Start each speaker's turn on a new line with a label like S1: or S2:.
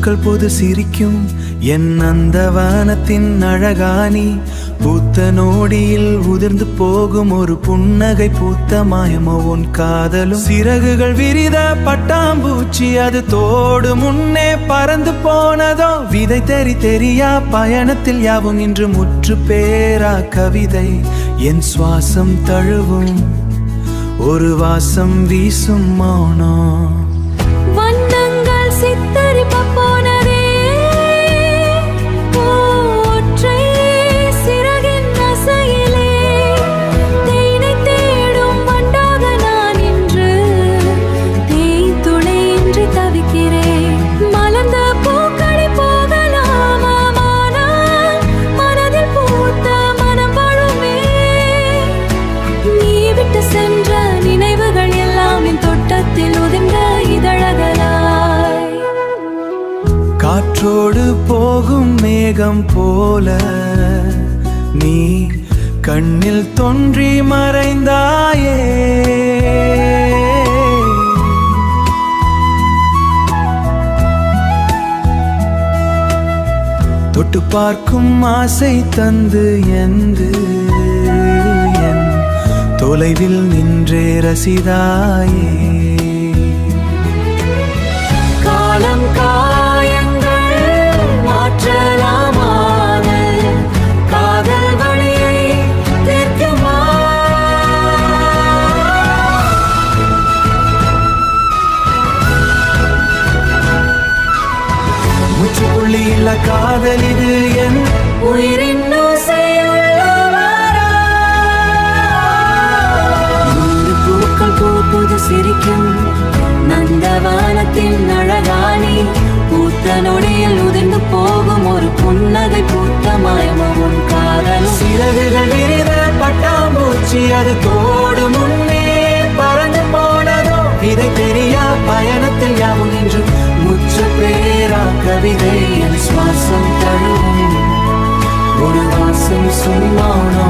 S1: பூக்கள் பொது சிரிக்கும் என் அந்த வானத்தின் அழகானி பூத்த நோடியில் உதிர்ந்து போகும் ஒரு புன்னகை பூத்த மாயமோ உன் காதலும் சிறகுகள் விரித பட்டாம்பூச்சி அது தோடு முன்னே பறந்து போனதோ விதை தெரியா பயணத்தில் யாவும் இன்று முற்று பேரா கவிதை என் சுவாசம் தழுவும் ஒரு வாசம் வீசும் மௌனம்
S2: வண்ணங்கள் சித்தரிப்ப போனதே ஒற்றை சிறகின் அசையிலே தேனை தேடும் வண்டாக நான் இன்று தேய்துளையின்றி தவிக்கிறேன் மலர்ந்த பூக்களை போகலாமா ஆனால் மனதில் பூத்த மனம் வாழுமே நீ விட்டு சென்ற நினைவுகள் எல்லாம் என் தோட்டத்தில் உதிர்ந்த இதழகலாய்
S1: காற்றோடு போகும் மேகம் போல நீ கண்ணில் தோன்றி மறைந்தாயே தொட்டு பார்க்கும் ஆசை தந்து எந்து என் தொலைவில் நின்றே ரசிதாயே
S2: காலம் காயங்கள் மாற்றலாமான காதல் வழியை தீர்க்குமா
S1: முற்றுப்புள்ளியில்ல காதல் இது என்
S2: உயிரின் பூக்கள் பூப்பது சிரிக்கும் நந்தவானத்தின் அழகானி பூத்த நொடியில் உதிர்ந்து போகும் ஒரு புன்னகை பூத்த மாயமும் காதல்
S1: சிறகுகள் விரித பட்டாம்பூச்சி அது தோடு முன்னே பறந்து போனதோ இதை தெரியா பயணத்தில் யாவும் இன்று முற்று பேரா கவிதை என் சுவாசம் தழுவும் ஒரு வாசம் சும்மானோ